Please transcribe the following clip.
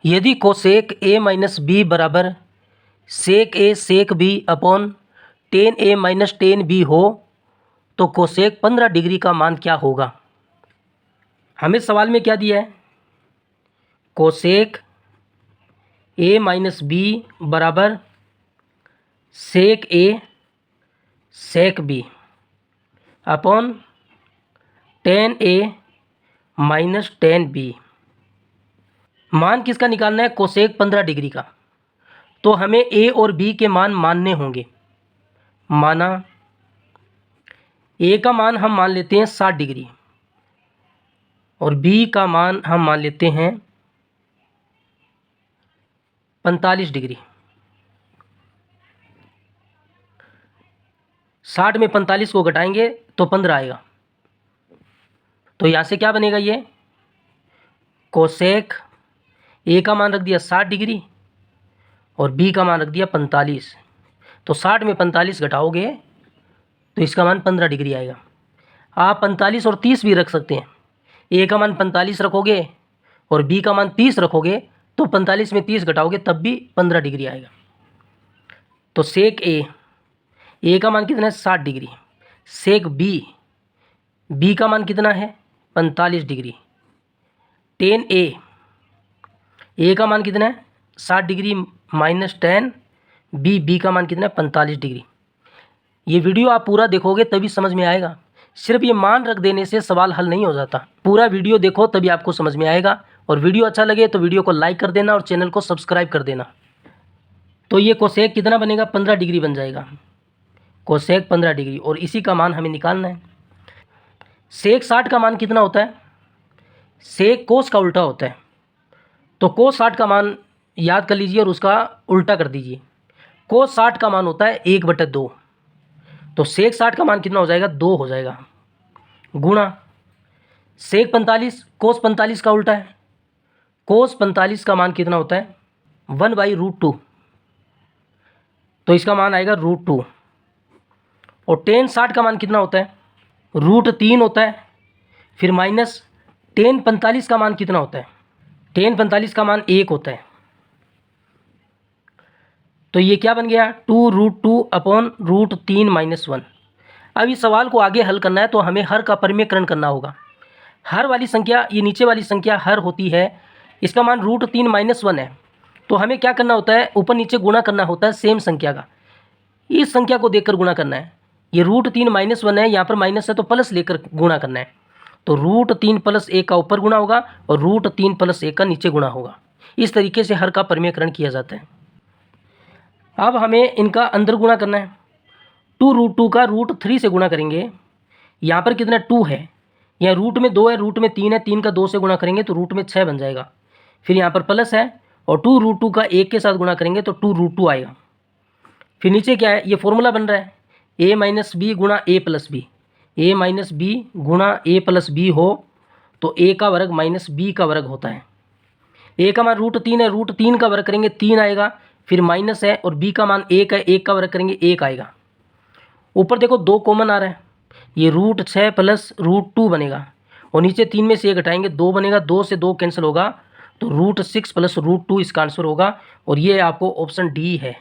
यदि कोसेक ए minus B बराबर सेक ए सेक B upon ten ए minus ten B हो तो कोसेक 15 डिग्री का मान क्या होगा। हमें सवाल में क्या दिया है, कोसेक ए माइनस बी बराबर सेक ए सेक बी अपॉन टेन ए माइनस टेन बी। मान किसका निकालना है, कोसेक 15 डिग्री का। तो हमें ए और बी के मान मानने होंगे। माना ए का मान हम मान लेते हैं 60 डिग्री और बी का मान हम मान लेते हैं 45 डिग्री। 60 में 45 को घटाएंगे तो 15 आएगा। तो यहाँ से क्या बनेगा, ये कोसेक ए का मान रख दिया 60 डिग्री और बी का मान रख दिया 45। तो 60 में 45 घटाओगे तो इसका मान 15 डिग्री आएगा। आप 45 और 30 भी रख सकते हैं। ए का मान 45 रखोगे और बी का मान 30 रखोगे तो 45 में 30 घटाओगे तब भी 15 डिग्री आएगा। तो सेक ए का मान कितना है 60 डिग्री, सेक बी का मान कितना है 45 डिग्री, टेन ए का मान कितना है 60 डिग्री माइनस टेन बी का मान कितना है 45 डिग्री। ये वीडियो आप पूरा देखोगे तभी समझ में आएगा। सिर्फ ये मान रख देने से सवाल हल नहीं हो जाता। पूरा वीडियो देखो तभी आपको समझ में आएगा। और वीडियो अच्छा लगे तो वीडियो को लाइक कर देना और चैनल को सब्सक्राइब कर देना। तो ये कोसेक कितना बनेगा, 15 डिग्री बन जाएगा। कोसेक 15 डिग्री और इसी का मान हमें निकालना है। सेक 60 का मान कितना होता है, सेक कोस का उल्टा होता है। तो कोस 60 का मान याद कर लीजिए और उसका उल्टा कर दीजिए। कोस 60 का मान होता है 1/2। तो सेक 60 का मान कितना हो जाएगा, 2 हो जाएगा, गुणा सेक 45 कोस 45 का उल्टा है। कोस 45 का मान कितना होता है 1/√2। तो इसका मान आएगा √2। और टेन 60 का मान कितना होता है √3 होता है। फिर माइनस टेन 45 का मान कितना होता है, टेन 45 का मान 1 होता है। तो ये क्या बन गया 2√2 अपॉन √3 - 1। अब इस सवाल को आगे हल करना है तो हमें हर का परिमेयकरण करना होगा। हर वाली संख्या, ये नीचे वाली संख्या हर होती है, इसका मान √3 - 1 है। तो हमें क्या करना होता है, ऊपर नीचे गुणा करना होता है सेम संख्या का। इस संख्या को देखकर गुणा करना है। ये √3 - 1 है, यहाँ पर माइनस है तो प्लस लेकर गुणा करना है। तो √3 + 1 का ऊपर गुणा होगा और √3 + 1 का नीचे गुणा होगा। इस तरीके से हर का परिमेयकरण किया जाता है। अब हमें इनका अंदर गुणा करना है। 2√2 का √3 से गुणा करेंगे। यहाँ पर कितना 2 है, यहाँ रूट में 2 है, रूट में 3 है, 3 का 2 से गुणा करेंगे तो रूट में 6 बन जाएगा। फिर यहाँ पर प्लस है और 2√2 का 1 के साथ गुणा करेंगे तो 2√2 आएगा। फिर नीचे क्या है, ये फॉर्मूला बन रहा है a - b गुणा a + b। a - b गुणा a + b हो तो a का वर्ग माइनस b का वर्ग होता है। a का मान √3 है, √3 का वर्ग करेंगे 3 आएगा। फिर माइनस है और b का मान 1 है, 1 का वर्ग करेंगे 1 आएगा। ऊपर देखो 2 कॉमन आ रहा है, ये √6 + √2 बनेगा और नीचे 3 में से 1 घटाएंगे 2 बनेगा, 2 से 2 कैंसिल होगा तो √6 + √2 इसका आंसर होगा। और ये आपको ऑप्शन डी है।